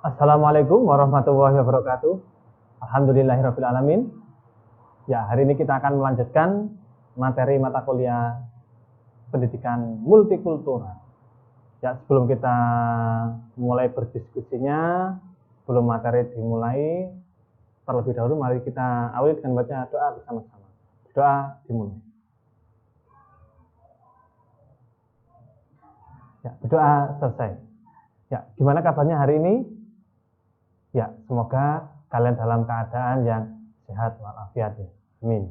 Assalamualaikum warahmatullahi wabarakatuh. Alhamdulillahirabbil alamin. Ya, hari ini kita akan melanjutkan materi mata kuliah pendidikan multikultural. Ya, sebelum kita mulai berdiskusinya, sebelum materi dimulai, terlebih dahulu mari kita awali dengan baca doa bersama-sama. Doa dimulai. Ya, berdoa selesai. Ya, gimana kabarnya hari ini? Ya, semoga kalian dalam keadaan yang sehat walafiat ya. Amin.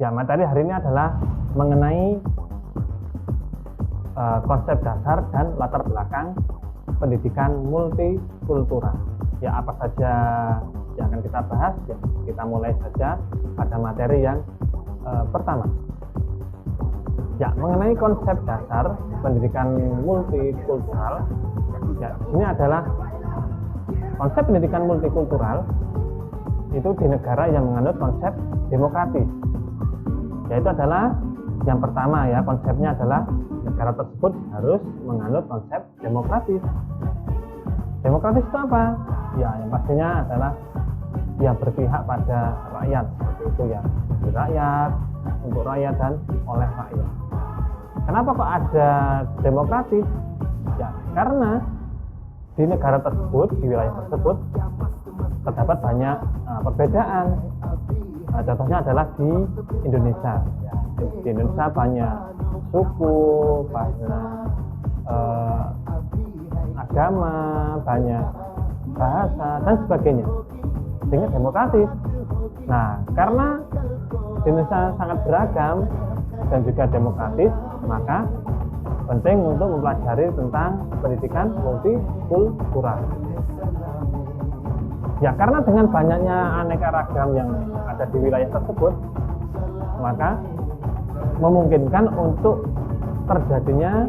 Ya, materi hari ini adalah mengenai konsep dasar dan latar belakang pendidikan multikultural. Ya, apa saja yang akan kita bahas? Ya, kita mulai saja pada materi yang pertama. Ya, mengenai konsep dasar pendidikan multikultural, ya, ini adalah konsep pendidikan multikultural itu di negara yang menganut konsep demokratis. Yaitu adalah yang pertama ya, konsepnya adalah negara tersebut harus menganut konsep demokratis. Demokratis itu apa? Ya, yang pastinya adalah yang berpihak pada rakyat, seperti itu ya, di rakyat, untuk rakyat dan oleh rakyat. Kenapa kok ada demokratis? Ya, karena di negara tersebut, di wilayah tersebut terdapat banyak perbedaan. Contohnya adalah di Indonesia. Ya, di Indonesia banyak suku, banyak agama, banyak bahasa dan sebagainya. Sehingga demokratis. Nah, karena Indonesia sangat beragam dan juga demokratis, maka penting untuk mempelajari tentang pendidikan multikultural. Ya, karena dengan banyaknya aneka ragam yang ada di wilayah tersebut, maka memungkinkan untuk terjadinya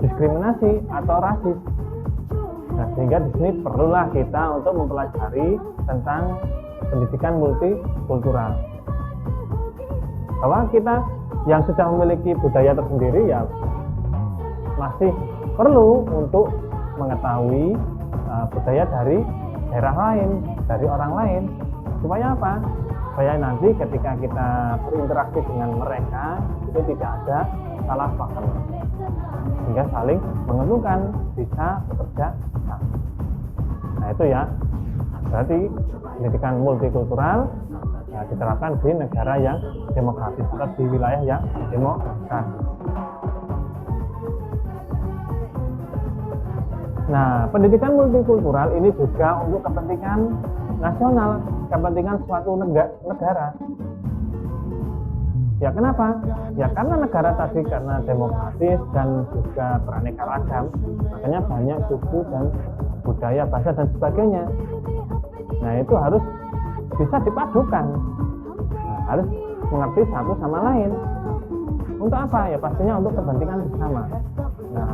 diskriminasi atau rasis. Nah, sehingga di sini perlulah kita untuk mempelajari tentang pendidikan multikultural. Bahwa kita yang sudah memiliki budaya tersendiri ya masih perlu untuk mengetahui budaya dari daerah lain, dari orang lain. Supaya apa? Supaya nanti ketika kita berinteraksi dengan mereka itu tidak ada salah paham, sehingga saling menguntungkan, bisa bekerja sama. Nah, itu ya, berarti pendidikan multikultural ya, diterapkan di negara yang demokratis atau di wilayah yang demokratis. Nah, pendidikan multikultural ini juga untuk kepentingan nasional, kepentingan suatu negara. Ya, kenapa? Ya, karena negara tadi karena demokratis dan juga beraneka ragam, makanya banyak suku dan budaya, bahasa dan sebagainya. Nah, itu harus bisa dipadukan. Nah, harus mengerti satu sama lain. Untuk apa? Ya, pastinya untuk kepentingan bersama. Nah,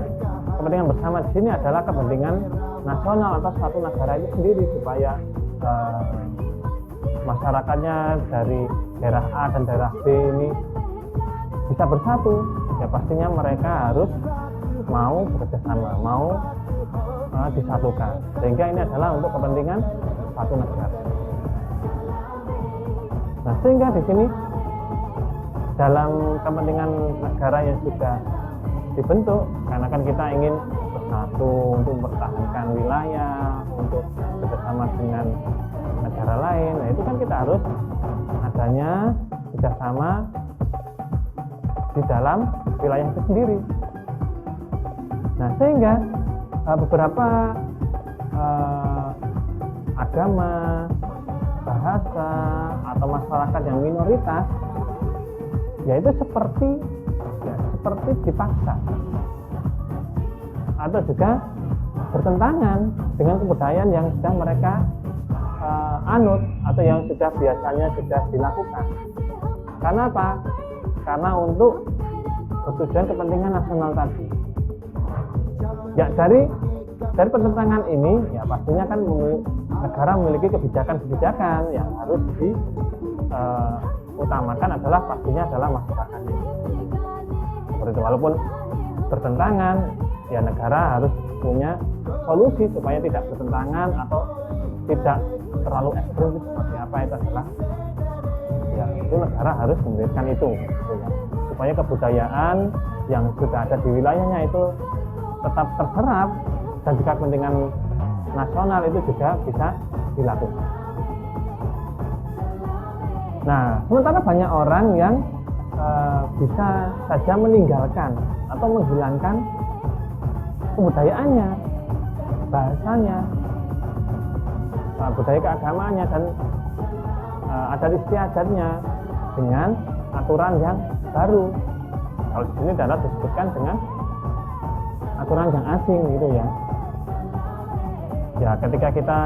kepentingan bersama di sini adalah kepentingan nasional atau suatu negara itu sendiri, supaya masyarakatnya dari daerah A dan daerah B ini bisa bersatu. Ya, pastinya mereka harus mau bekerjasama, mau disatukan, sehingga ini adalah untuk kepentingan satu negara. Nah, sehingga di sini dalam kepentingan negara yang sudah dibentuk, karena kan kita ingin bersatu untuk mempertahankan wilayah, untuk bekerjasama dengan negara lain. Nah, itu kan kita harus adanya kerjasama di dalam wilayah itu sendiri. Nah, sehingga beberapa agama, bahasa atau masyarakat yang minoritas, yaitu seperti dipaksa atau juga bertentangan dengan kebudayaan yang sudah mereka anut atau yang sudah biasanya sudah dilakukan. Karena apa? Karena untuk pertujuan kepentingan nasional tadi. Ya, dari pertentangan ini ya pastinya kan negara memiliki kebijakan-kebijakan yang harus diutamakan adalah pastinya adalah masyarakatnya. seperti itu. Walaupun bertentangan, ya negara harus punya solusi supaya tidak bertentangan atau tidak terlalu ekstrim seperti apa itu adalah ya itu negara harus memberikan itu gitu ya. Supaya kebudayaan yang sudah ada di wilayahnya itu tetap terserap dan juga kepentingan nasional itu juga bisa dilakukan. Nah, sementara banyak orang yang bisa saja meninggalkan atau menghilangkan kebudayaannya, bahasanya, budaya keagamaannya dan adat istiadatnya dengan aturan yang baru. Kalau di sini adalah disebutkan dengan aturan yang asing gitu ya. Ya, ketika kita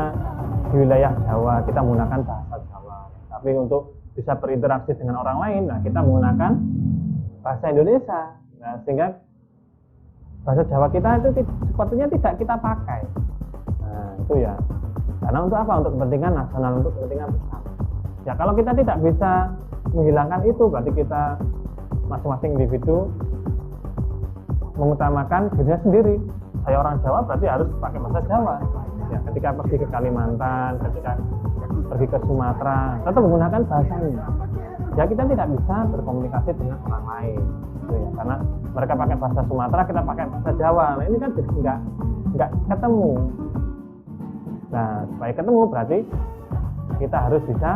di wilayah Jawa kita menggunakan bahasa Jawa, tapi untuk bisa berinteraksi dengan orang lain, nah kita menggunakan bahasa Indonesia. Nah, sehingga bahasa Jawa kita itu sepertinya tidak kita pakai. Nah, itu ya. Karena untuk apa? Untuk kepentingan nasional, untuk kepentingan bersama. Ya, kalau kita tidak bisa menghilangkan itu, berarti kita masing-masing individu mengutamakan dirinya sendiri. Saya orang Jawa berarti harus pakai bahasa Jawa. Ya, ketika pergi ke Kalimantan, ketika pergi ke Sumatera, tetap menggunakan bahasanya. Ya, kita tidak bisa berkomunikasi dengan orang lain, gitu ya. Karena mereka pakai bahasa Sumatera, kita pakai bahasa Jawa. Nah, ini kan jadi nggak ketemu. Nah, supaya ketemu berarti kita harus bisa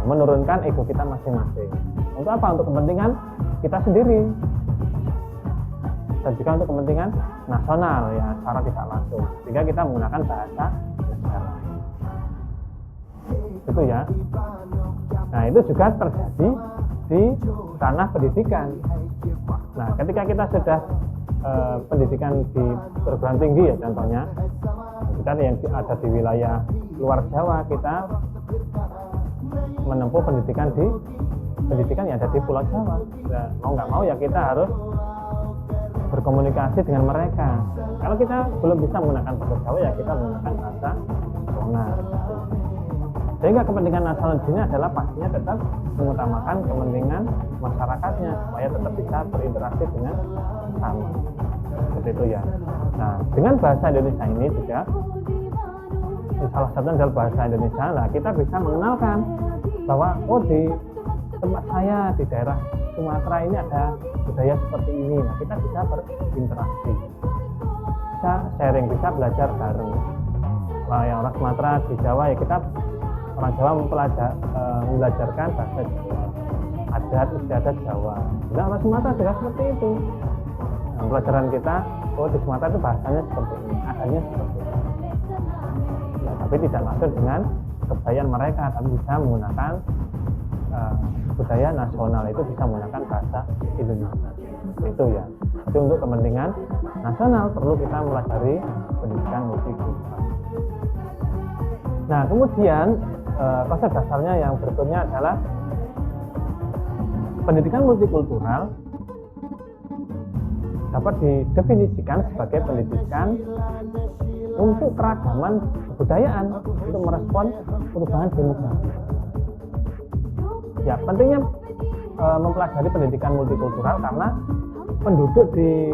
menurunkan ego kita masing-masing. Untuk apa? Untuk kepentingan kita sendiri dan juga untuk kepentingan nasional ya, secara tidak langsung. Sehingga kita menggunakan bahasa negara. Itu ya. Nah, itu juga terjadi di ranah pendidikan. Nah, ketika kita sudah pendidikan di perguruan tinggi ya contohnya, kita yang ada di wilayah luar Jawa, kita menempuh pendidikan yang ada di Pulau Jawa. Nah, mau nggak mau ya kita harus berkomunikasi dengan mereka. Kalau kita belum bisa menggunakan bahasa Jawa ya kita menggunakan bahasa nasional. Sehingga kepentingan nasional di sini adalah pastinya tetap mengutamakan kepentingan masyarakatnya supaya tetap bisa berinteraksi dengan sama. Seperti itu ya. Nah, dengan bahasa Indonesia ini juga salah satunya adalah bahasa Indonesia. Nah, kita bisa mengenalkan bahwa di tempat saya di daerah Sumatera ini ada budaya seperti ini. Nah, kita bisa berinteraksi, bisa sharing, bisa belajar bareng. Nah, yang orang Sumatera di Jawa ya kita orang Jawa membelajarkan bahasa Jawa, adat istiadat Jawa. Nah, orang Sumatera juga seperti itu. Nah, pelajaran kita, di Sumatera itu bahasanya seperti ini, adanya seperti ini. Ya, tapi tidak masuk dengan kebudayaan mereka, tapi bisa menggunakan budaya nasional, itu bisa menggunakan bahasa Indonesia. Itu ya. Jadi untuk kepentingan nasional perlu kita mempelajari pendidikan multikultural. Nah, kemudian konsep dasarnya yang berikutnya adalah pendidikan multikultural dapat didefinisikan sebagai pendidikan untuk keragaman kebudayaan untuk merespon perubahan demografi. Ya, pentingnya mempelajari pendidikan multikultural karena penduduk di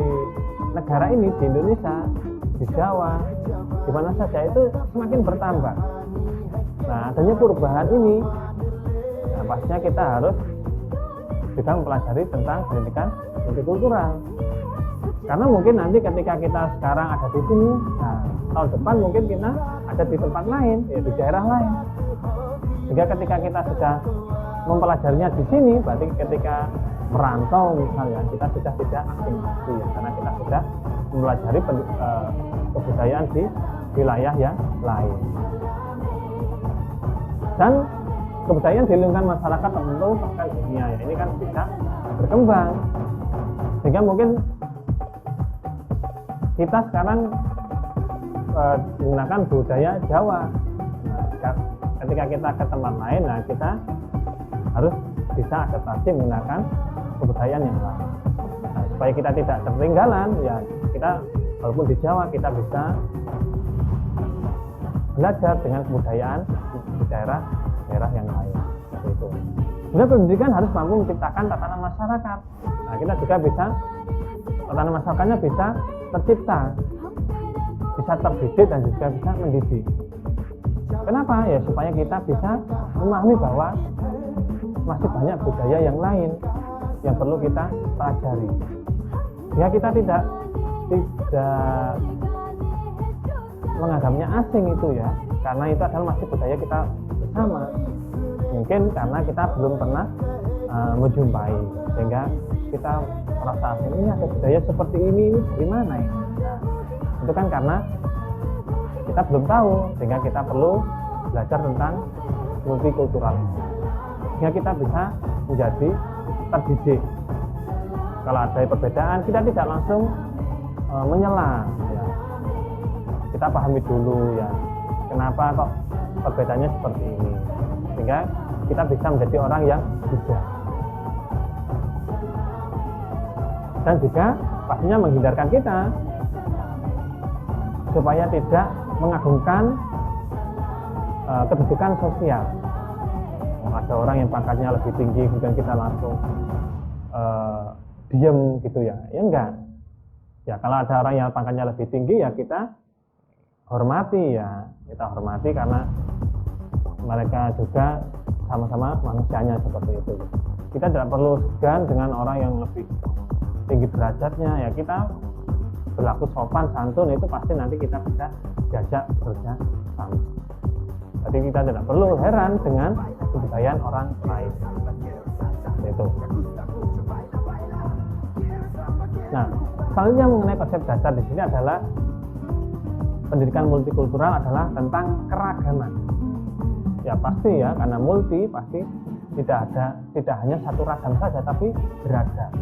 negara ini, di Indonesia, di Jawa, di mana saja itu semakin bertambah. Nah, adanya perubahan ini, nah, pastinya kita harus juga mempelajari tentang pendidikan multikultural. Karena mungkin nanti ketika kita sekarang ada di sini, nah, tahun depan mungkin kita ada di tempat lain, ya di daerah lain. Sehingga ketika kita sudah mempelajarinya di sini, berarti ketika merantau misalnya kita sudah tidak asing lagi ya, karena kita sudah mempelajari kebudayaan di wilayah yang lain. Dan kebudayaan di lingkungan masyarakat tentu bahkan dunia ya, ini kan bisa berkembang. Sehingga mungkin kita sekarang menggunakan budaya Jawa. Nah, ketika kita ke tempat lain, nah kita harus bisa adaptasi menggunakan kebudayaan yang lain. Nah, supaya kita tidak ketinggalan, ya kita walaupun di Jawa kita bisa belajar dengan kebudayaan di daerah yang lain. Seperti itu. Sebenarnya pendidikan harus mampu menciptakan tatanan masyarakat Nah, kita juga bisa, tatanan masyarakatnya bisa tercipta, bisa terdidik dan juga bisa mendidik. Kenapa? Ya supaya kita bisa memahami bahwa masih banyak budaya yang lain yang perlu kita pelajari. Ya kita tidak menganggapnya asing itu ya, karena itu adalah masih budaya kita bersama. Mungkin karena kita belum pernah menjumpai, sehingga kita merasa asing. Ini ada budaya seperti ini dari mana ya? Nah, itu kan karena kita belum tahu, sehingga kita perlu belajar tentang multikulturalisme, sehingga kita bisa menjadi terdidik. Kalau ada perbedaan, kita tidak langsung menyela ya. Kita pahami dulu ya, kenapa kok perbedaannya seperti ini, sehingga kita bisa menjadi orang yang bijak. Dan juga pastinya menghindarkan kita supaya tidak mengagungkan kedudukan sosial. Ada orang yang pangkatnya lebih tinggi, kemudian kita langsung diem gitu ya, ya enggak. Ya kalau ada orang yang pangkatnya lebih tinggi ya kita hormati ya, kita hormati karena mereka juga sama-sama manusianya seperti itu. Kita tidak perlu segan dengan orang yang lebih tinggi derajatnya, ya kita berlaku sopan santun, itu pasti nanti kita bisa diajak kerja sama. Jadi kita tidak perlu heran dengan kebudayaan orang lain. Itu. Nah, selanjutnya mengenai konsep dasar di sini adalah pendidikan multikultural adalah tentang keragaman. Ya pasti ya, karena multi pasti tidak hanya satu ragam saja, tapi beragam.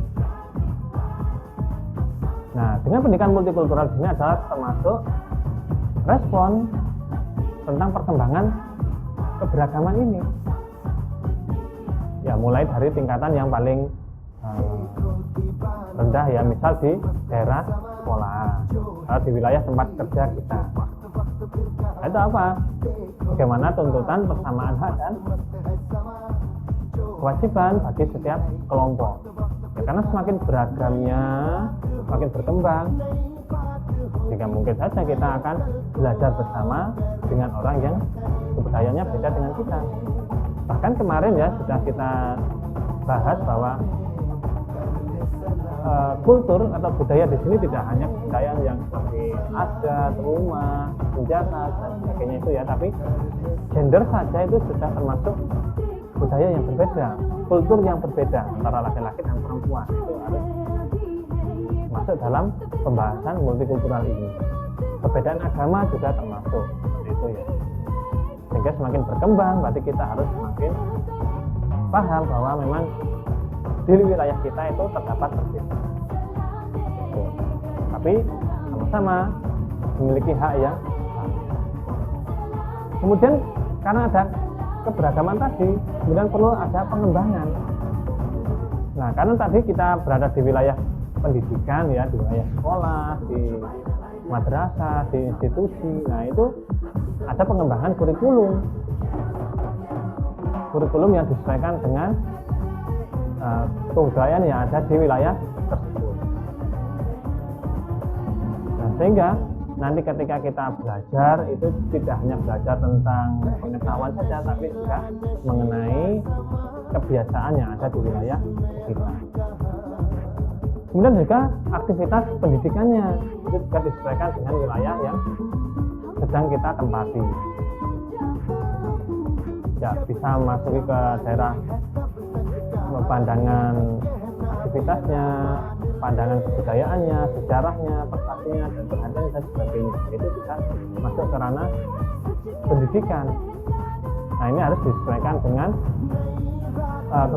Nah, dengan pendidikan multikultural di sini adalah termasuk respon tentang perkembangan keberagaman ini. Ya, mulai dari tingkatan yang paling rendah ya, misal di daerah sekolah atau di wilayah tempat kerja kita. Nah, itu apa? Bagaimana tuntutan persamaan hak dan kewajiban bagi setiap kelompok. Ya, karena semakin beragamnya, semakin berkembang, sehingga mungkin saja kita akan belajar bersama dengan orang yang kebudayaannya beda dengan kita. Bahkan kemarin ya sudah kita bahas bahwa kultur atau budaya di sini tidak hanya budaya yang seperti adat, rumah, senjata dan sebagainya itu ya, tapi gender saja itu sudah termasuk budaya yang berbeda, kultur yang berbeda antara laki-laki dan perempuan, itu harus masuk dalam pembahasan multikultural ini. Perbedaan agama juga termasuk seperti itu ya. Sehingga semakin berkembang, berarti kita harus semakin paham bahwa memang di wilayah kita itu terdapat perbedaan. Tapi sama-sama memiliki hak yang sama. Kemudian karena ada keberagaman tadi, kemudian perlu ada pengembangan. Nah, karena tadi kita berada di wilayah pendidikan ya, di wilayah sekolah, di madrasah, di institusi. Nah, itu ada pengembangan kurikulum yang disesuaikan dengan kebudayaan yang ada di wilayah tersebut. Nah, sehingga nanti ketika kita belajar itu tidak hanya belajar tentang pengetahuan saja, tapi juga mengenai kebiasaan yang ada di wilayah kita. Kemudian juga aktivitas pendidikannya itu juga disesuaikan dengan wilayah yang sedang kita tempati. Ya, bisa masuki ke daerah pandangan aktivitasnya, pandangan kebudayaannya, sejarahnya, prestasinya, dan perhatiannya dan sebagainya. Itu bisa masuk ke ranah pendidikan. Nah, ini harus disesuaikan dengan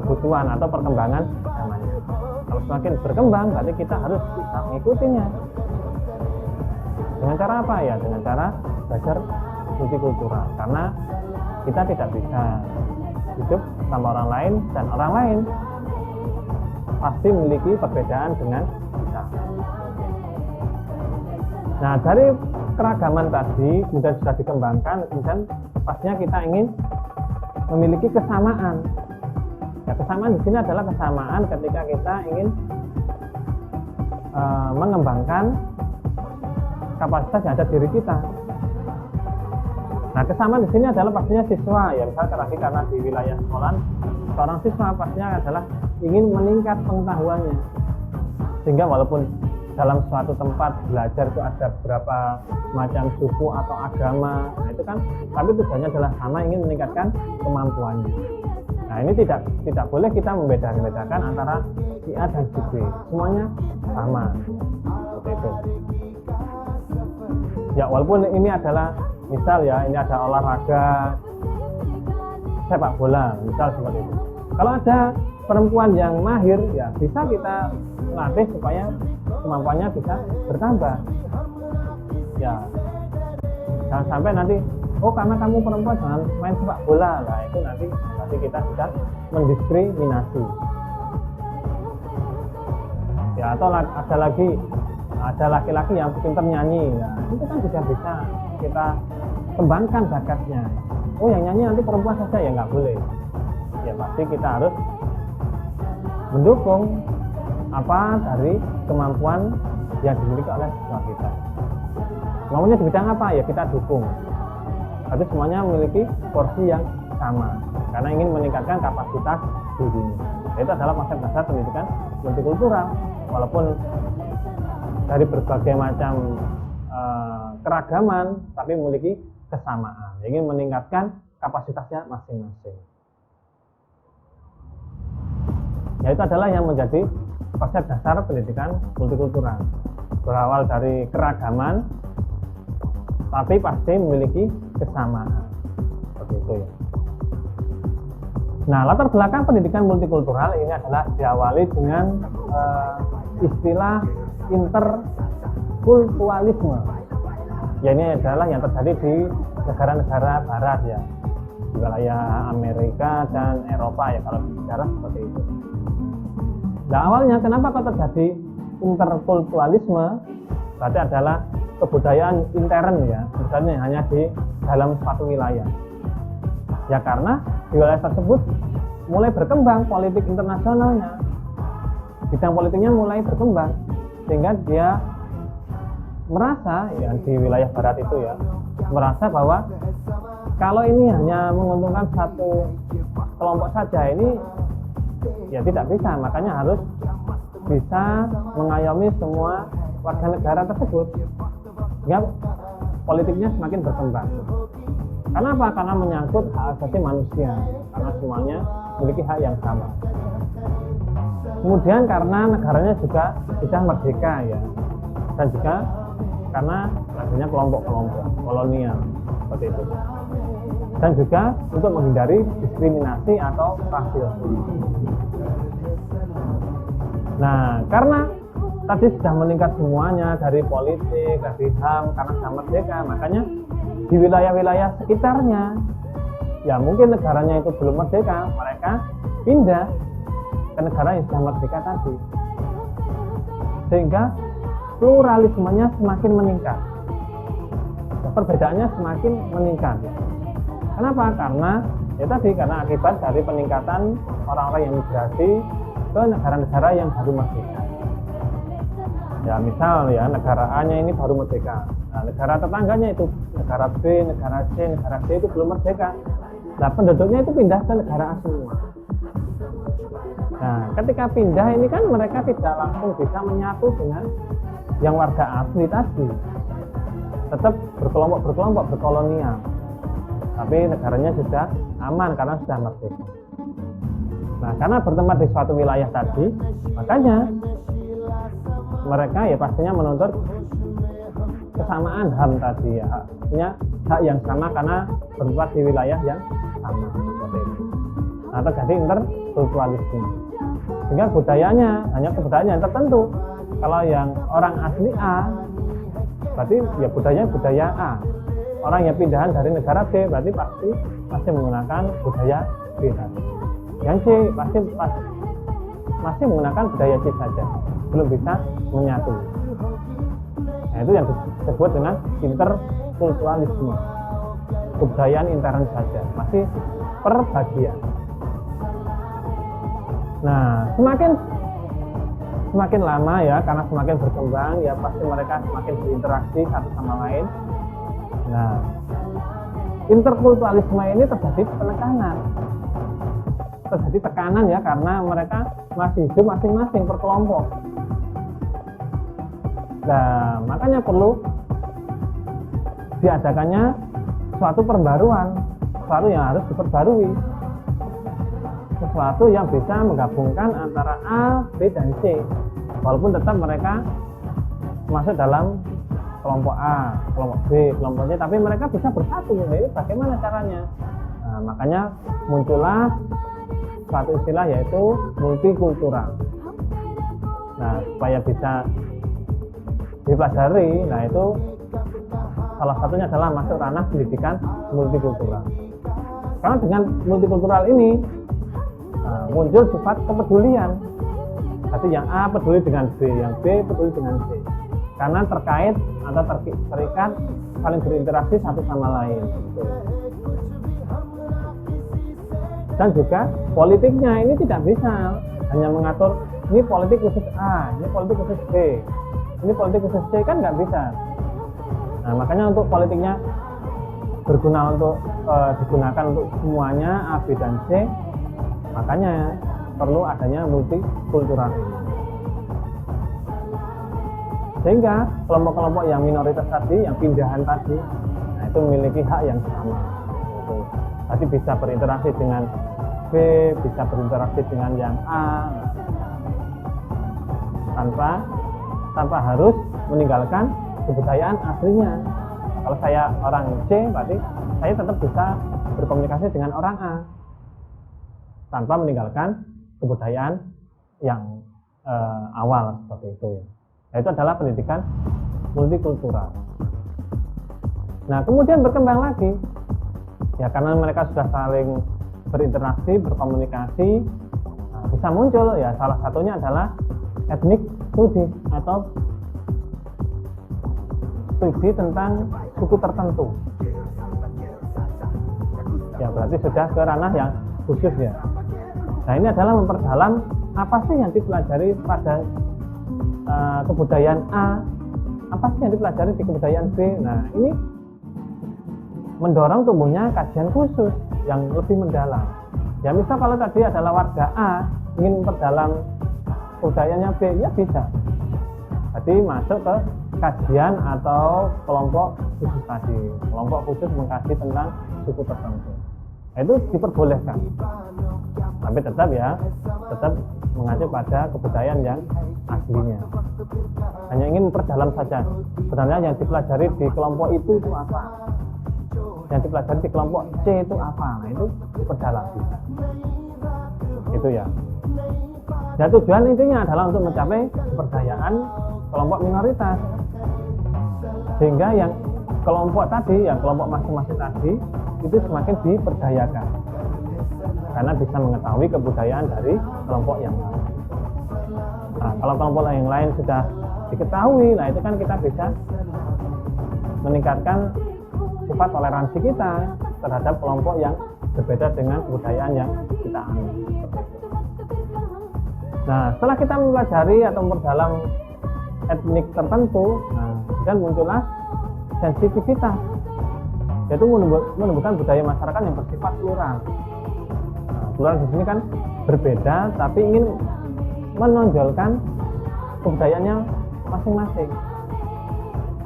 kebutuhan atau perkembangan zamannya. Kalau semakin berkembang, berarti kita harus bisa mengikutinya. Dengan cara apa ya? Dengan cara belajar multikultural. Karena kita tidak bisa hidup sama orang lain, dan orang lain pasti memiliki perbedaan dengan kita. Nah, dari keragaman tadi kemudian sudah dikembangkan, kemudian pastinya kita ingin memiliki kesamaan. Ya, kesamaan di sini adalah kesamaan ketika kita ingin mengembangkan kapasitas yang ada diri kita. Nah, kesamaan di sini adalah pastinya siswa, ya misalnya lagi karena di wilayah sekolah, seorang siswa pastinya adalah ingin meningkat pengetahuannya, sehingga walaupun dalam suatu tempat belajar itu ada beberapa macam suku atau agama, nah itu kan, tapi tujuannya adalah sama, ingin meningkatkan kemampuannya. Nah, ini tidak boleh kita membedakan antara si A dan si B, semuanya sama, seperti itu. Ya, walaupun ini adalah misal ya, ini ada olahraga sepak bola, misal seperti itu. Kalau ada perempuan yang mahir, ya bisa kita latih supaya kemampuannya bisa bertambah. Ya, jangan sampai nanti, oh karena kamu perempuan jangan main sepak bola, lah itu nanti kita sudah mendiskriminasi. Ya, atau ada laki-laki yang pintar nyanyi, nah itu kan juga bisa kita kembangkan bakatnya. Oh yang nyanyi nanti perempuan saja, ya nggak boleh. Ya pasti kita harus mendukung apa dari kemampuan yang dimiliki oleh siswa kita. Kemampuannya di bidang apa, ya kita dukung. Tapi semuanya memiliki porsi yang sama karena ingin meningkatkan kapasitas dirinya. Itu adalah konsep dasar pendidikan multikultural. Walaupun dari berbagai macam keragaman, tapi memiliki kesamaan, ingin meningkatkan kapasitasnya masing-masing. Ya, itu adalah yang menjadi konsep dasar pendidikan multikultural. Berawal dari keragaman, tapi pasti memiliki kesamaan. Seperti itu ya. Nah, latar belakang pendidikan multikultural ini adalah diawali dengan istilah interkulturalisme. Ya, ini adalah yang terjadi di negara-negara barat ya, di wilayah Amerika dan Eropa ya, kalau bicara seperti itu. Nah, awalnya kenapa kok terjadi interkulturalisme? Berarti adalah kebudayaan intern ya, misalnya hanya di dalam suatu wilayah. Ya karena di wilayah tersebut mulai berkembang politik internasionalnya, bidang politiknya mulai berkembang, sehingga dia merasa ya di wilayah barat itu ya, merasa bahwa kalau ini hanya menguntungkan satu kelompok saja, ini ya tidak bisa, makanya harus bisa mengayomi semua warga negara tersebut, sehingga politiknya semakin berkembang. Karena apa? Karena menyangkut hak asasi manusia, karena semuanya memiliki hak yang sama. Kemudian karena negaranya juga sudah merdeka ya, dan juga karena adanya kelompok-kelompok kolonial seperti itu, dan juga untuk menghindari diskriminasi atau rasisme. Nah, karena tadi sudah meningkat semuanya dari politik, dari HAM, karena sudah merdeka, makanya di wilayah-wilayah sekitarnya, ya mungkin negaranya itu belum merdeka, mereka pindah ke negara yang sudah merdeka tadi, sehingga pluralismenya semakin meningkat, perbedaannya semakin meningkat. Kenapa? Karena ya tadi, karena akibat dari peningkatan orang-orang yang migrasi ke negara-negara yang baru merdeka. Ya misal ya, negara A-nya ini baru merdeka, nah negara tetangganya itu negara B, negara C, negara D itu belum merdeka. Nah penduduknya itu pindah ke negara A semua. Nah ketika pindah ini kan mereka tidak langsung bisa menyatu dengan yang warga asli tadi, tetap berkelompok berkolonial, tapi negaranya sudah aman karena sudah merdeka. Nah karena bertempat di suatu wilayah tadi, makanya mereka ya pastinya menuntut kesamaan HAM tadi ya, artinya hak yang sama karena bertempat di wilayah yang sama seperti itu. Nah terjadi interkulturalisme, sehingga budayanya hanya kebudayaan yang tertentu. Kalau yang orang asli A, berarti ya budayanya budaya A. Orang yang pindahan dari negara B berarti pasti menggunakan budaya B tadi. Yang C masih menggunakan budaya C saja, belum bisa menyatu. Nah itu yang disebut dengan interkulturalisme, kebudayaan intern saja, masih perbagian. Nah semakin semakin lama ya, karena semakin berkembang ya pasti mereka semakin berinteraksi satu sama lain. Nah, interkulturalisme ini terjadi tekanan ya, karena mereka masih hidup masing-masing per kelompok. Nah, makanya perlu diadakannya suatu perbaruan, sesuatu yang harus diperbarui, sesuatu yang bisa menggabungkan antara A, B, dan C, walaupun tetap mereka masuk dalam kelompok A, kelompok B, kelompok C, tapi mereka bisa bersatu. Jadi bagaimana caranya? Nah, makanya muncullah suatu istilah yaitu multikultural. Nah, supaya bisa dipelajari, nah itu salah satunya adalah masuk ranah pendidikan multikultural. Karena dengan multikultural ini muncul sifat kepedulian. Jadi yang A peduli dengan B, yang B peduli dengan C. Karena terkait atau terikat, saling berinteraksi satu sama lain. Dan juga politiknya ini tidak bisa hanya mengatur ini politik khusus A, ini politik khusus B, ini politik khusus C, kan nggak bisa. Nah, makanya untuk politiknya berguna untuk digunakan untuk semuanya A, B, dan C, makanya perlu adanya multikultural ini. Sehingga kelompok-kelompok yang minoritas tadi, yang pindahan tadi, nah itu memiliki hak yang sama. Tadi bisa berinteraksi dengan B, bisa berinteraksi dengan yang A, tanpa harus meninggalkan kebudayaan aslinya. Kalau saya orang C, berarti saya tetap bisa berkomunikasi dengan orang A tanpa meninggalkan kebudayaan yang awal seperti itu. Nah, itu adalah pendidikan multikultural. Nah, kemudian berkembang lagi ya, karena mereka sudah saling berinteraksi, berkomunikasi, nah, bisa muncul ya, salah satunya adalah ethnic studies atau studi tentang suku tertentu. Ya, berarti sudah ke ranah yang khusus ya. Nah, ini adalah memperdalam apa sih yang dipelajari pada kebudayaan A, apa sih yang dipelajari di kebudayaan B. Nah, ini mendorong tumbuhnya kajian khusus yang lebih mendalam. Ya, misal kalau tadi adalah warga A ingin memperdalam kebudayaannya B, ya bisa. Jadi masuk ke kajian atau kelompok khusus tadi, kelompok khusus mengkaji tentang suku tertentu. Nah, itu diperbolehkan. Tapi tetap mengacu pada kebudayaan yang aslinya. Hanya ingin memperdalam saja. Sebenarnya yang dipelajari di kelompok itu apa? Yang dipelajari di kelompok C itu apa? Nah, itu diperdalam. Itu ya. Dan tujuan intinya adalah untuk mencapai keberdayaan kelompok minoritas. Sehingga yang kelompok tadi, yang kelompok masing-masing tadi itu semakin diberdayakan. Karena bisa mengetahui kebudayaan dari kelompok yang lain. Nah, kalau kelompok yang lain sudah diketahui, nah itu kan kita bisa meningkatkan sifat toleransi kita terhadap kelompok yang berbeda dengan kebudayaan yang kita anut. Nah, setelah kita mempelajari atau memperdalam etnik tertentu, nah, dan muncullah sensitivitas, yaitu menumbuhkan budaya masyarakat yang bersifat plural. Plural di sini kan berbeda, tapi ingin menonjolkan kebudayaannya masing-masing.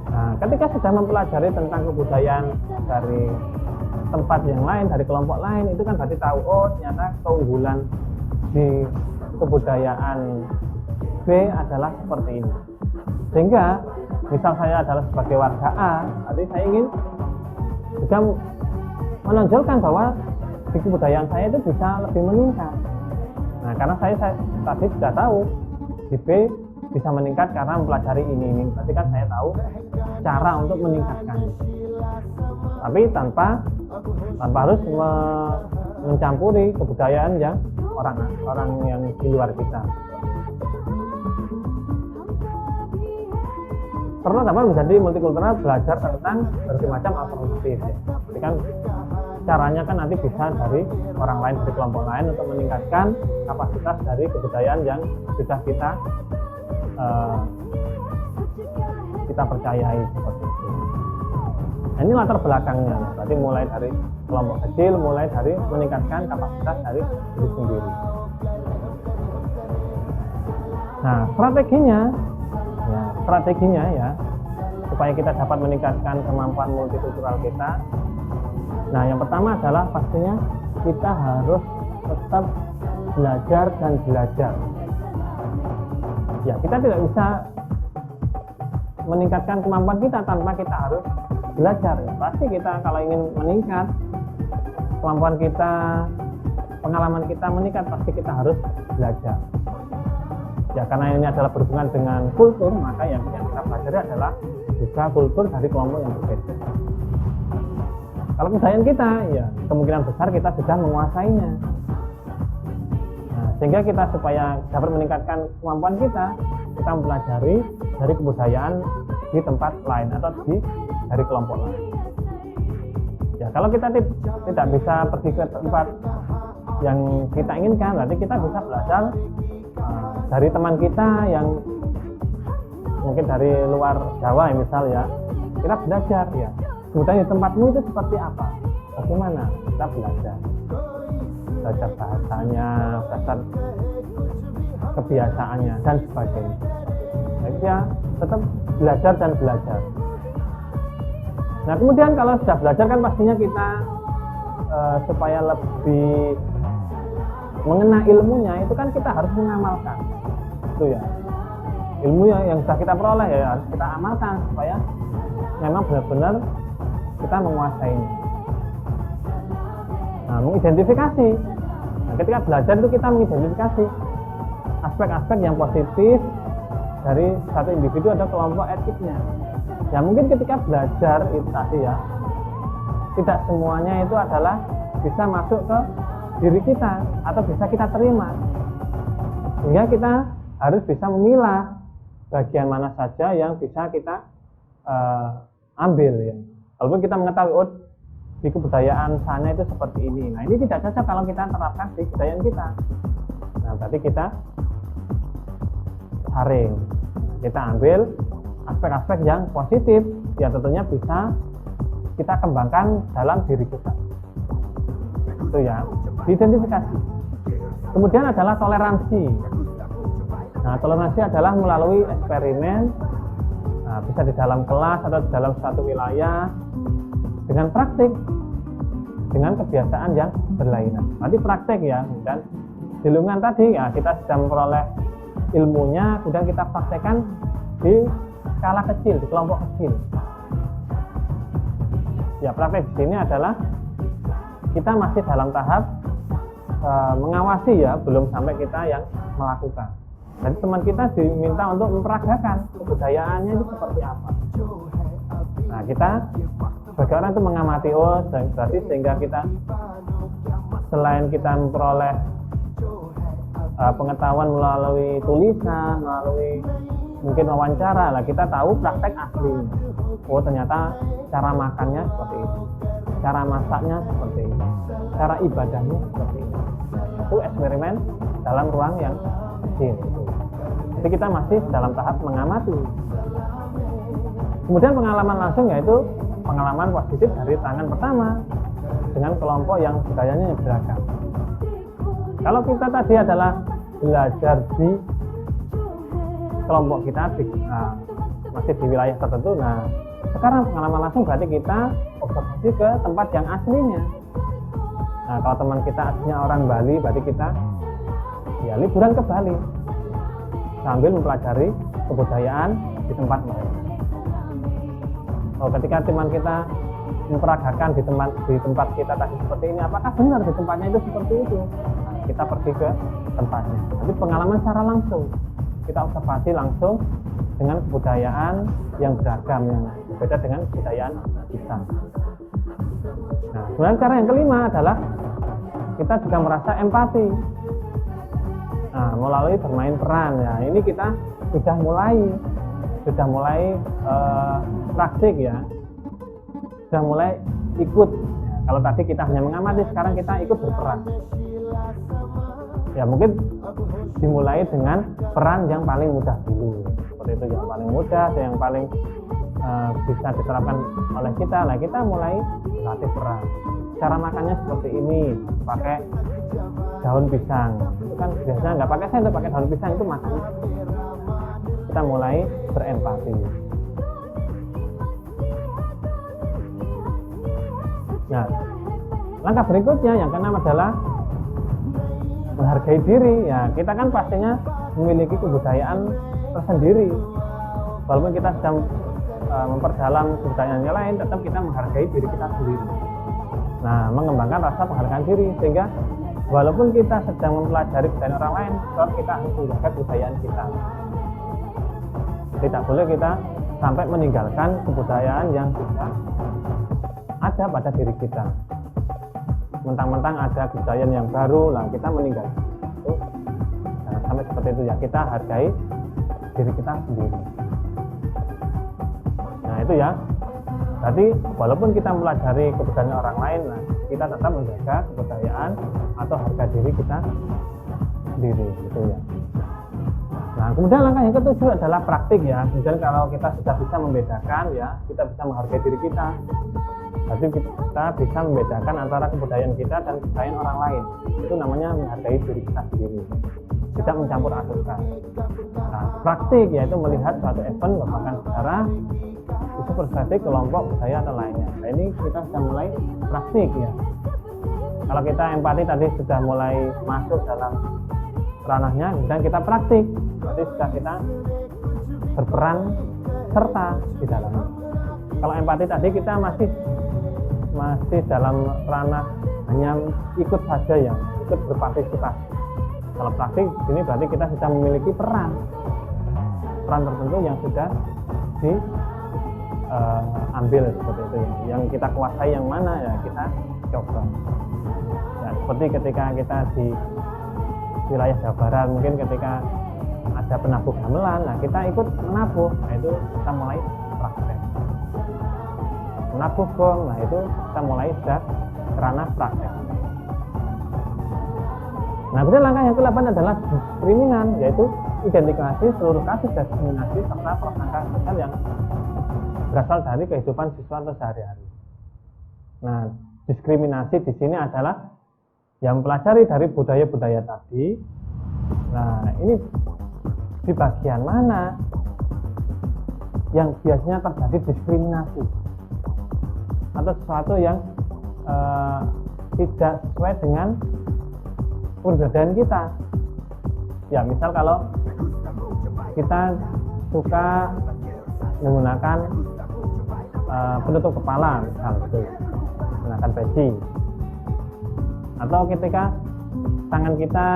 Nah, ketika sudah mempelajari tentang kebudayaan dari tempat yang lain, dari kelompok lain, itu kan berarti tahu, oh ternyata keunggulan di kebudayaan B adalah seperti ini. Sehingga misal saya adalah sebagai warga A, berarti saya ingin juga menonjolkan bahwa di kebudayaan saya itu bisa lebih meningkat. Nah, karena saya tadi sudah tahu di B bisa meningkat karena mempelajari ini. Berarti kan saya tahu cara untuk meningkatkan. Tapi tanpa harus mencampuri kebudayaan yang orang yang di luar kita. Perlu dapat menjadi multikultural, belajar tentang berbagai macam alternatif. Jadi kan caranya kan nanti bisa dari orang lain, dari kelompok lain untuk meningkatkan kapasitas dari kebudayaan yang sudah kita kita percayai seperti itu. Nah, ini latar belakangnya. Berarti mulai dari kelompok kecil, mulai dari meningkatkan kapasitas dari diri sendiri. Nah, strateginya ya supaya kita dapat meningkatkan kemampuan multikultural kita. Nah, yang pertama adalah pastinya kita harus tetap belajar dan belajar. Ya, kita tidak bisa meningkatkan kemampuan kita tanpa kita harus belajar. Pasti kita kalau ingin meningkat kemampuan kita, pengalaman kita meningkat, pasti kita harus belajar. Ya, karena ini adalah berhubungan dengan kultur, maka yang kita pelajari adalah juga kultur dari kelompok yang berbeda. Kalau kebudayaan kita, ya kemungkinan besar kita sudah menguasainya. Nah, sehingga kita supaya dapat meningkatkan kemampuan kita mempelajari dari kebudayaan di tempat lain atau dari kelompok lain. Ya, kalau kita tidak bisa pergi ke tempat yang kita inginkan, berarti kita bisa belajar dari teman kita yang mungkin dari luar Jawa misal ya, kita belajar ya kemudian di tempatmu itu seperti apa, bagaimana, kita belajar bahasanya, belajar kebiasaannya dan sebagainya. Jadi ya tetap belajar dan belajar. Nah, kemudian kalau sudah belajar kan pastinya kita supaya lebih mengenal ilmunya itu kan kita harus mengamalkan. Itu ya, ilmu yang sudah kita peroleh ya harus kita amalkan supaya memang benar-benar kita menguasainya. Nah, mengidentifikasi. Nah, ketika belajar itu kita mengidentifikasi aspek-aspek yang positif dari satu individu atau kelompok etiknya. Ya mungkin ketika belajar itu tadi ya, tidak semuanya itu adalah bisa masuk ke diri kita atau bisa kita terima. Sehingga kita harus bisa memilah bagian mana saja yang bisa kita ambil ya. Walaupun kita mengetahui di kebudayaan sana itu seperti ini. Nah, ini tidak cocok kalau kita terapkan di kebudayaan kita. Nah, berarti kita saring. Kita ambil aspek-aspek yang positif yang tentunya bisa kita kembangkan dalam diri kita. Itu ya, diidentifikasi. Kemudian adalah toleransi. Nah, toleransi adalah melalui eksperimen, nah, bisa di dalam kelas atau di dalam suatu wilayah dengan praktik, dengan kebiasaan yang berlainan. Nanti praktek ya, dan di lingkungan tadi ya kita sudah memperoleh ilmunya, kemudian kita praktekkan di skala kecil, di kelompok kecil. Ya, praktek di sini adalah kita masih dalam tahap mengawasi ya, belum sampai kita yang melakukan. Jadi teman kita diminta untuk memperagakan kebudayaannya itu seperti apa. Nah, kita sebagai orang itu mengamati, berarti sehingga kita selain kita memperoleh pengetahuan melalui tulisan, melalui mungkin wawancara, lah kita tahu praktek asli. Oh, ternyata cara makannya seperti ini, cara masaknya seperti ini, cara ibadahnya seperti ini. Itu eksperimen dalam ruang yang kecil. Jadi kita masih dalam tahap mengamati. Kemudian pengalaman langsung yaitu pengalaman positif dari tangan pertama dengan kelompok yang budayanya beragam. Kalau kita tadi adalah belajar di kelompok kita masih di wilayah tertentu, nah sekarang pengalaman langsung berarti kita observasi ke tempat yang aslinya. Nah, kalau teman kita aslinya orang Bali, berarti kita ya liburan ke Bali sambil mempelajari kebudayaan di tempat mereka. Ketika teman kita memperagakan di tempat kita tadi seperti ini, apakah benar di tempatnya itu seperti itu? Nah, kita pergi ke tempatnya. Jadi pengalaman secara langsung, kita observasi langsung dengan kebudayaan yang beragam, yang berbeda dengan kebudayaan kita. Nah, kemudian cara yang kelima adalah kita juga merasa empati. Nah, melalui bermain peran. Ya, ini kita sudah mulai praktik ya, sudah mulai ikut. Kalau tadi kita hanya mengamati, sekarang kita ikut berperan. Ya, mungkin dimulai dengan peran yang paling mudah dulu. seperti itu, yang paling mudah, yang paling bisa diterapkan oleh kita. Nah, kita mulai latih perang. Cara makannya seperti ini, pakai daun pisang. Itu kan biasanya nggak pakai sendok, pakai daun pisang, itu makannya. Kita mulai berempati. Nah, langkah berikutnya yang keenam adalah menghargai diri. Ya, kita kan pastinya memiliki kebudayaan tersendiri. Walaupun kita sedang memperdalam kebudayaan yang lain, tetap kita menghargai diri kita sendiri. Nah, mengembangkan rasa penghargaan diri, sehingga walaupun kita sedang mempelajari kebudayaan orang lain, tetap kita harus menjaga kebudayaan kita. Tidak boleh kita sampai meninggalkan kebudayaan yang sudah ada pada diri kita. Mentang-mentang ada kebudayaan yang baru, lah kita meninggalkan itu. Jangan sampai seperti itu ya. Kita hargai diri kita sendiri. Nah, itu ya. Berarti walaupun kita mempelajari kebudayaan orang lain, nah, kita tetap menjaga kebudayaan atau harga diri kita sendiri, gitu ya. Nah, kemudian langkah yang ketujuh adalah praktik ya. Kemudian kalau kita sudah bisa membedakan ya, kita bisa menghargai diri kita. Berarti kita bisa membedakan antara kebudayaan kita dan kebudayaan orang lain. Itu namanya menghargai diri kita sendiri. Tidak mencampur adukkan. Nah, praktik yaitu melihat suatu event merupakan sejarah itu perspektif kelompok budaya atau lainnya. Nah, ini kita sudah mulai praktik ya. Kalau kita empati tadi sudah mulai masuk dalam ranahnya, dan kita praktik, berarti sudah kita berperan serta di dalamnya. Kalau empati tadi kita masih dalam ranah hanya ikut saja ya, ikut berpartisipasi. Kalau praktik ini berarti kita sudah memiliki peran tertentu yang sudah diambil seperti itu ya. Yang kita kuasai yang mana ya kita coba. Ya, seperti ketika kita di wilayah Jawa Barat, mungkin ketika ada penabuh gamelan, nah kita ikut menabuh, nah itu kita mulai praktek. Menabuh gong, nah itu kita mulai sudah ranah praktek. Nah, kemudian langkah yang ke-8 adalah diskriminan, yaitu identifikasi seluruh kasus diskriminasi serta prasangka sosial yang berasal dari kehidupan siswa atau sehari-hari. Nah, diskriminasi di sini adalah yang mempelajari dari budaya-budaya tadi. Nah, ini di bagian mana yang biasanya terjadi diskriminasi atau sesuatu yang tidak sesuai dengan keberadaan kita. Ya, misal kalau kita suka menggunakan penutup kepala, misal itu menggunakan peci, atau ketika tangan kita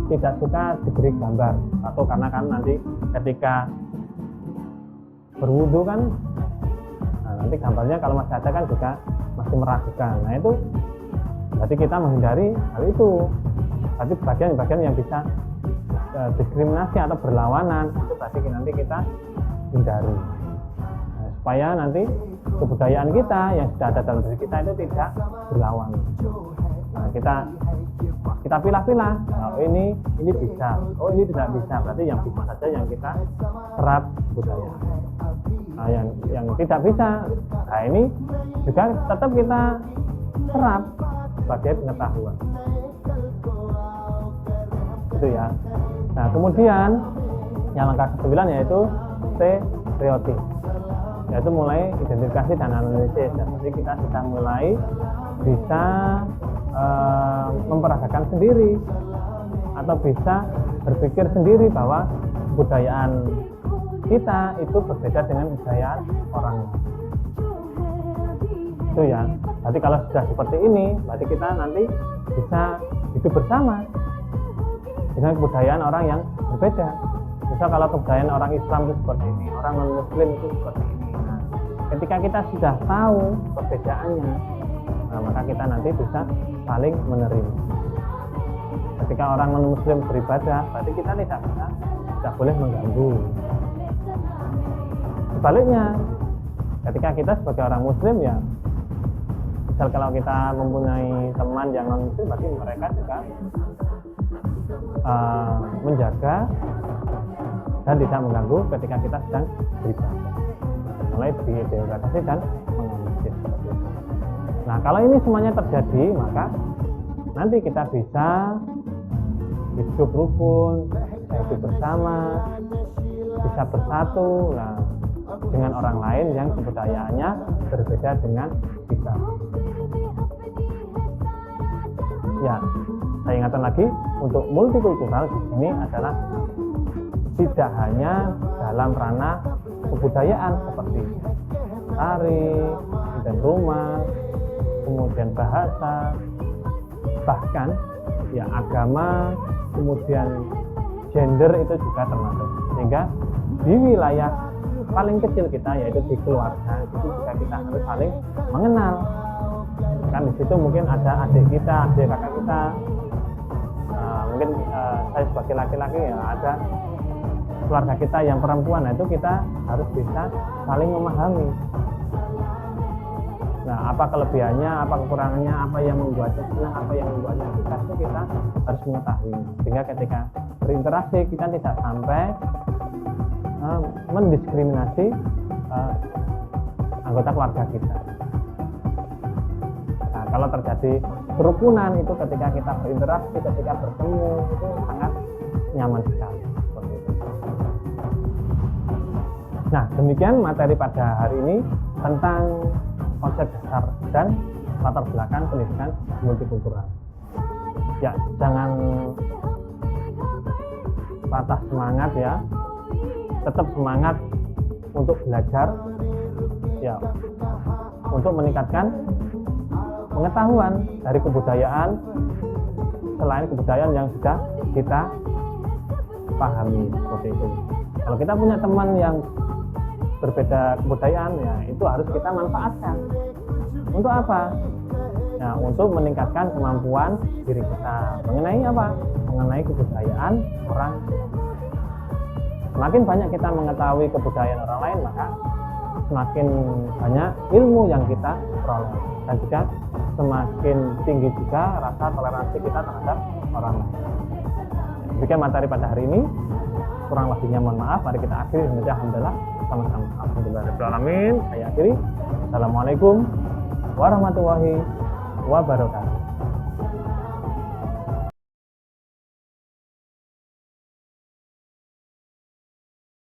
tidak suka diberi gambar, atau karena kan nanti ketika berwudu kan, nah nanti gambarnya kalau masih ada kan juga masih meragukan. Nah, itu berarti kita menghindari hal itu. Tapi bagian-bagian yang bisa diskriminasi atau berlawanan, itu berarti nanti kita hindari. Nah, supaya nanti kebudayaan kita yang sudah ada dalam diri kita itu tidak berlawanan. Nah, kita pilah-pilah. Oh, ini bisa, oh ini tidak bisa. Berarti yang bisa saja yang kita serap budaya. Nah, yang tidak bisa, nah ini juga tetap kita serap sebagai pengetahuan. Itu ya. Nah, kemudian yang langkah ke-9 yaitu stereotip, yaitu mulai identifikasi dan analisis. Jadi kita sudah mulai bisa memperagakan sendiri atau bisa berpikir sendiri bahwa kebudayaan kita itu berbeda dengan kebudayaan orang lain. Itu ya. Berarti kalau sudah seperti ini, berarti kita nanti bisa hidup bersama dengan kebudayaan orang yang berbeda. Misal kalau kebudayaan orang Islam itu seperti ini, orang non-Muslim itu seperti ini. Nah, ketika kita sudah tahu perbedaannya, nah, maka kita nanti bisa saling menerima. Ketika orang non-Muslim beribadah, berarti kita tidak boleh mengganggu. Sebaliknya, ketika kita sebagai orang Muslim ya, misal kalau kita mempunyai teman yang non-Muslim, berarti mereka juga menjaga dan tidak mengganggu ketika kita sedang beribadah. Mulai dibatasi dan mengamati seperti itu. Nah, kalau ini semuanya terjadi, maka nanti kita bisa hidup rukun, bisa hidup bersama, bisa bersatu dengan orang lain yang kebudayaannya berbeda dengan kita. Ya, saya ingatkan lagi, untuk multikultural di sini adalah tidak hanya dalam ranah kebudayaan seperti tari, dan rumah, kemudian bahasa, bahkan ya agama, kemudian gender itu juga termasuk. Sehingga di wilayah paling kecil kita, yaitu di keluarga, itu juga kita harus saling mengenal. Kan di situ mungkin ada adik kita, adik kakak kita, mungkin saya sebagai laki-laki ya ada keluarga kita yang perempuan. Nah, itu kita harus bisa saling memahami. Nah, apa kelebihannya, apa kekurangannya, apa yang membuatnya senang, apa yang membuatnya suka, itu kita harus mengetahui. Sehingga ketika berinteraksi kita tidak sampai mendiskriminasi anggota keluarga kita. Nah, kalau terjadi kerukunan itu ketika kita berinteraksi, ketika bertemu, itu sangat nyaman sekali. Seperti itu. Nah, demikian materi pada hari ini tentang konsep dasar dan latar belakang pendidikan multikultural. Ya, jangan patah semangat ya, tetap semangat untuk belajar ya, untuk meningkatkan pengetahuan dari kebudayaan selain kebudayaan yang sudah kita pahami. Seperti itu. Kalau kita punya teman yang berbeda kebudayaan, ya itu harus kita manfaatkan. Untuk apa? Ya, untuk meningkatkan kemampuan diri kita mengenai apa? Mengenai kebudayaan orang. Semakin banyak kita mengetahui kebudayaan orang lain, maka semakin banyak ilmu yang kita peroleh, dan juga semakin tinggi juga rasa toleransi kita terhadap orang lain. Demikian materi pada hari ini. Kurang lebihnya mohon maaf. Mari kita akhiri. Alhamdulillah, sama-sama. Alhamdulillahirrahmanirrahim. Saya akhiri. Assalamualaikum warahmatullahi wabarakatuh.